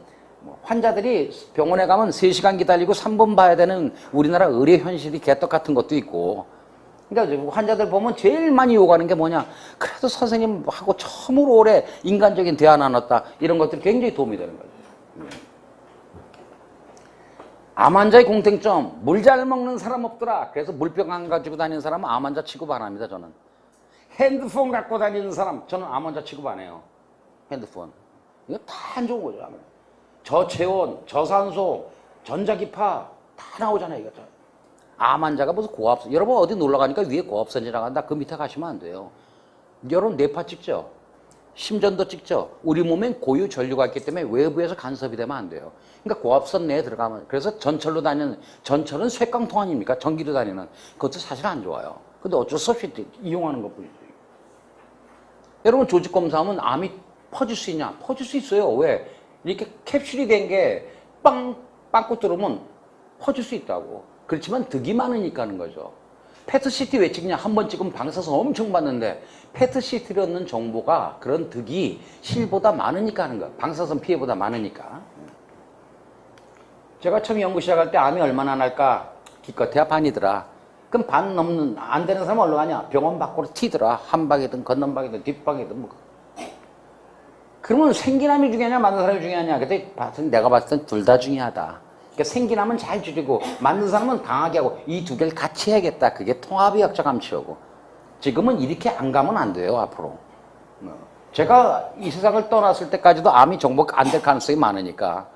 환자들이 병원에 가면 3시간 기다리고 3번 봐야 되는 우리나라 의료 현실이 개떡 같은 것도 있고. 그러니까 환자들 보면 제일 많이 요구하는 게 뭐냐. 그래도 선생님하고 처음으로 오래 인간적인 대화 나눴다. 이런 것들이 굉장히 도움이 되는 거죠. 암 환자의 공통점, 물 잘 먹는 사람 없더라. 그래서 물병 안 가지고 다니는 사람은 암 환자 취급 안 합니다, 저는. 핸드폰 갖고 다니는 사람, 저는 암 환자 취급 안 해요. 핸드폰. 이거 다 안 좋은 거죠. 저체온, 저산소, 전자기파 다 나오잖아요, 이거. 암 환자가 무슨 고압선. 여러분 어디 놀러 가니까 위에 고압선 지나간다. 그 밑에 가시면 안 돼요. 여러분 뇌파 찍죠? 심전도 찍죠? 우리 몸엔 고유 전류가 있기 때문에 외부에서 간섭이 되면 안 돼요. 그러니까 고압선 내에 들어가면, 그래서 전철로 다니는, 전철은 쇠깡통 아닙니까? 전기로 다니는. 그것도 사실 안 좋아요. 근데 어쩔 수 없이 이용하는 것 뿐이죠. 여러분 조직검사하면 암이 퍼질 수 있냐? 퍼질 수 있어요. 왜? 이렇게 캡슐이 된 게 빵꾸 뚫으면 퍼질 수 있다고. 그렇지만 득이 많으니까 하는 거죠. 패트시티 왜 찍냐? 한 번 찍으면 방사선 엄청 받는데 패트시티로 넣는 정보가 그런 득이 실보다 많으니까 하는 거야. 방사선 피해보다 많으니까. 제가 처음 연구 시작할 때 암이 얼마나 날까? 기껏해야 반이더라. 그럼 반 넘는 안 되는 사람은 얼른 가냐? 병원 밖으로 튀더라. 한 방이든 건넌방이든 뒷방이든 뭐. 그러면 생기남이 중요하냐 맞는 사람이 중요하냐? 그때 내가 봤을 땐 둘 다 중요하다. 그러니까 생기남은 잘 줄이고 맞는 사람은 강하게 하고 이 두 개를 같이 해야겠다. 그게 통합의학적 암치료고. 지금은 이렇게 안 가면 안 돼요, 앞으로. 제가 이 세상을 떠났을 때까지도 암이 정복 안 될 가능성이 많으니까.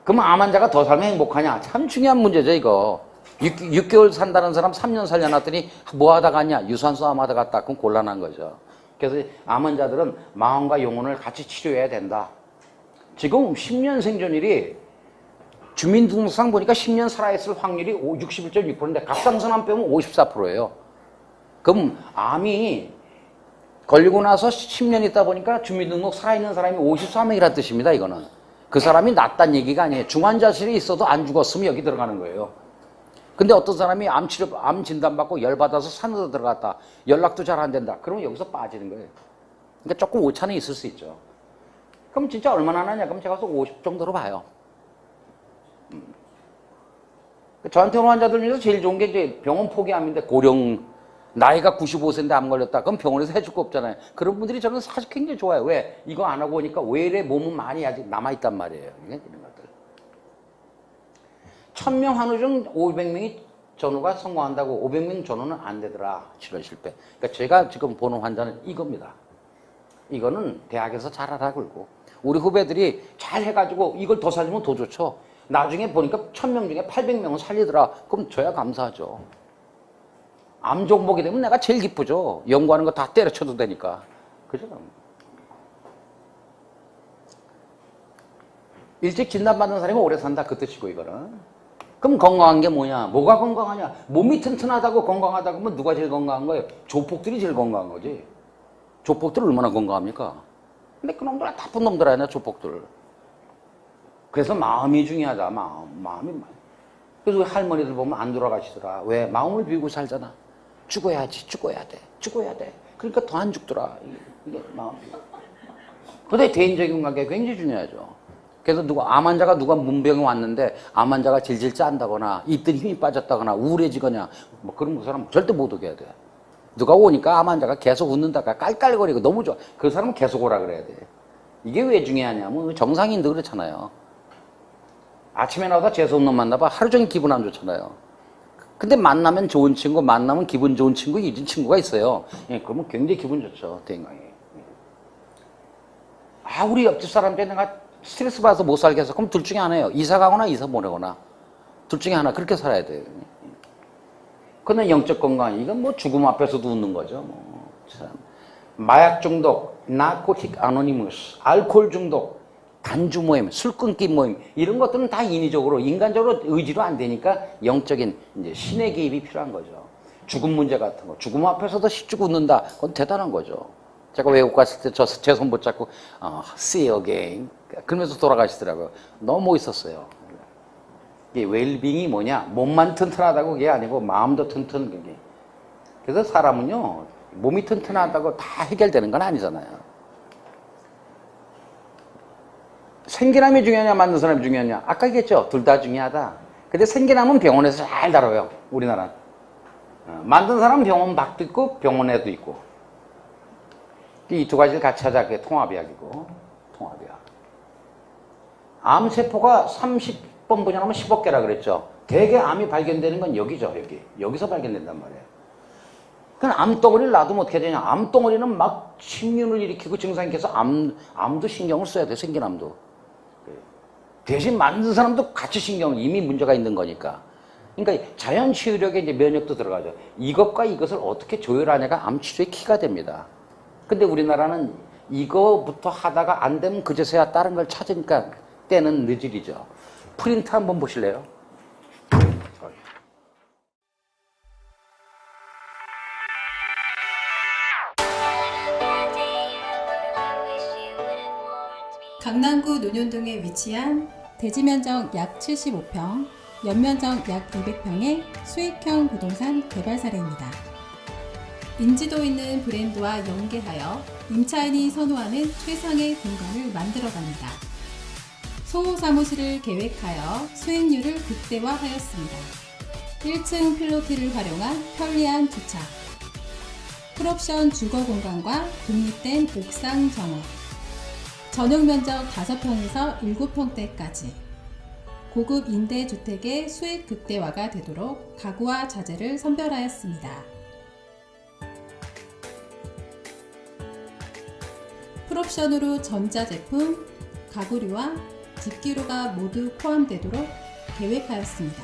그러면 암 환자가 더 살면 행복하냐? 참 중요한 문제죠, 이거. 6개월 산다는 사람 3년 살려놨더니 뭐 하다 갔냐? 유산소 암 하다 갔다. 그럼 곤란한 거죠. 그래서 암 환자들은 마음과 영혼을 같이 치료해야 된다. 지금 10년 생존율이 주민등록상 보니까 10년 살아있을 확률이 61.6%인데 갑상선암 빼면 54%예요. 그럼 암이 걸리고 나서 10년 있다 보니까 주민등록 살아있는 사람이 54명이라는 뜻입니다. 이거는. 그 사람이 낫다는 얘기가 아니에요. 중환자실에 있어도 안 죽었으면 여기 들어가는 거예요. 근데 어떤 사람이 암 진단받고 열받아서 산으로 들어갔다. 연락도 잘 안 된다. 그러면 여기서 빠지는 거예요. 그러니까 조금 오차는 있을 수 있죠. 그럼 진짜 얼마나 나냐? 그럼 제가 50 정도로 봐요. 저한테 오는 환자들 중에서 제일 좋은 게 이제 병원 포기암인데 고령, 나이가 95세인데 암 걸렸다. 그럼 병원에서 해줄 거 없잖아요. 그런 분들이 저는 사실 굉장히 좋아요. 왜? 이거 안 하고 오니까 외래 몸은 많이 아직 남아있단 말이에요. 이런 것들. 1000명 환우 중 500명이 전후가 성공한다고 500명 전후는 안 되더라. 치료 실패. 그러니까 제가 지금 보는 환자는 이겁니다. 이거는 대학에서 잘하라 그러고 우리 후배들이 잘 해가지고 이걸 더 살리면 더 좋죠. 나중에 보니까 1000명 중에 800명은 살리더라. 그럼 저야 감사하죠. 암 정복이 되면 내가 제일 기쁘죠. 연구하는 거 다 때려쳐도 되니까. 그죠? 일찍 진단받는 사람이 오래 산다. 그 뜻이고 이거는. 그럼 건강한 게 뭐냐? 뭐가 건강하냐? 몸이 튼튼하다고 건강하다고 하면 누가 제일 건강한 거예요? 조폭들이 제일 건강한 거지. 조폭들 얼마나 건강합니까? 근데 그놈들 나쁜 놈들 아니야, 조폭들. 그래서 마음이 중요하다. 마음이. 그래서 할머니들 보면 안 돌아가시더라. 왜? 마음을 비우고 살잖아. 죽어야지, 죽어야 돼. 그러니까 더 안 죽더라. 이게 마음. 근데 개인적인 관계가 굉장히 중요하죠. 그래서 암 환자가 누가 문병에 왔는데 암 환자가 질질 짠다거나 입들이 힘이 빠졌다거나 우울해지거나 뭐 그런 그 사람 절대 못 오게 해야 돼. 누가 오니까 암 환자가 계속 웃는다가 깔깔거리고 너무 좋아. 그 사람은 계속 오라 그래야 돼. 이게 왜 중요하냐면 정상인도 그렇잖아요. 아침에 나오다 재수없는 놈 만나봐 하루 종일 기분 안 좋잖아요. 근데 만나면 좋은 친구, 만나면 기분 좋은 친구, 이런 친구가 있어요. 예, 그러면 굉장히 기분 좋죠, 대강이. 아, 우리 옆집 사람들 내가 스트레스 받아서 못 살겠어. 그럼 둘 중에 하나예요. 이사 가거나 이사 보내거나. 둘 중에 하나, 그렇게 살아야 돼요. 근데 영적 건강, 이건 뭐 죽음 앞에서도 웃는 거죠. 뭐. 참. 마약 중독, 나코틱 아노니머스, 알코올 중독, 단주 모임, 술 끊기 모임, 이런 것들은 다 인위적으로, 인간적으로 의지로 안 되니까 영적인 이제 신의 개입이 필요한 거죠. 죽음 문제 같은 거, 죽음 앞에서도 시쭉 웃는다. 그건 대단한 거죠. 제가 외국 갔을 때 제 손 붙잡고, see you again. 그러면서 돌아가시더라고요. 너무 멋있었어요. 이게 웰빙이 뭐냐? 몸만 튼튼하다고 그게 아니고 마음도 튼튼, 그게. 그래서 사람은요, 몸이 튼튼하다고 다 해결되는 건 아니잖아요. 생기남이 중요하냐, 만든 사람이 중요하냐? 아까 얘기했죠? 둘 다 중요하다. 근데 생기남은 병원에서 잘 다뤄요, 우리나라는. 만든 사람은 병원 밖도 있고, 병원에도 있고. 이 두 가지를 같이 하자, 그게 통합의학이고, 통합의학. 암세포가 30번 분열하면 10억 개라 그랬죠. 대개 암이 발견되는 건 여기죠, 여기. 여기서 발견된단 말이에요. 그럼 암덩어리를 놔두면 어떻게 되냐? 암덩어리는 막 침륜을 일으키고 증상이 계속 암도 신경을 써야 돼, 생긴 암도. 대신 만든 사람도 같이 신경을, 이미 문제가 있는 거니까. 그러니까 자연 치유력에 이제 면역도 들어가죠. 이것과 이것을 어떻게 조율하냐가 암 치료의 키가 됩니다. 근데 우리나라는 이거부터 하다가 안 되면 그제서야 다른 걸 찾으니까 때는 늦으리죠. 프린트 한번 보실래요? 강남구 논현동에 위치한 대지면적 약 75평, 연면적 약 200평의 수익형 부동산 개발 사례입니다. 인지도 있는 브랜드와 연계하여 임차인이 선호하는 최상의 공간을 만들어갑니다. 소호 사무실을 계획하여 수익률을 극대화하였습니다. 1층 필로티를 활용한 편리한 주차, 풀옵션 주거 공간과 독립된 옥상 정원, 전용 면적 5평에서 7평대까지 고급 임대주택의 수익 극대화가 되도록 가구와 자재를 선별하였습니다. 풀옵션으로 전자제품, 가구류와 집기류가 모두 포함되도록 계획하였습니다.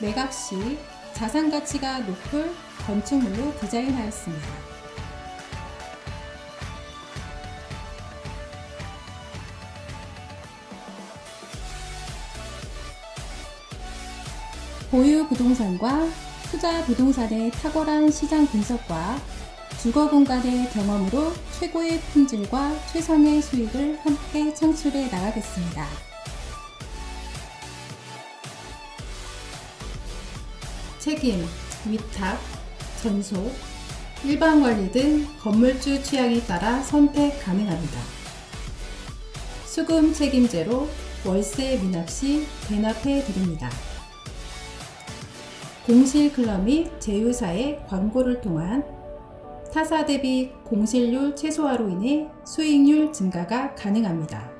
매각 시 자산가치가 높을 건축물로 디자인하였습니다. 보유 부동산과 투자 부동산의 탁월한 시장 분석과 주거 공간의 경험으로 최고의 품질과 최상의 수익을 함께 창출해 나가겠습니다. 책임, 위탁, 전속, 일반 관리 등 건물주 취향에 따라 선택 가능합니다. 수금 책임제로 월세 미납 시 대납해 드립니다. 공실 클럽 및 제휴사의 광고를 통한 타사 대비 공실률 최소화로 인해 수익률 증가가 가능합니다.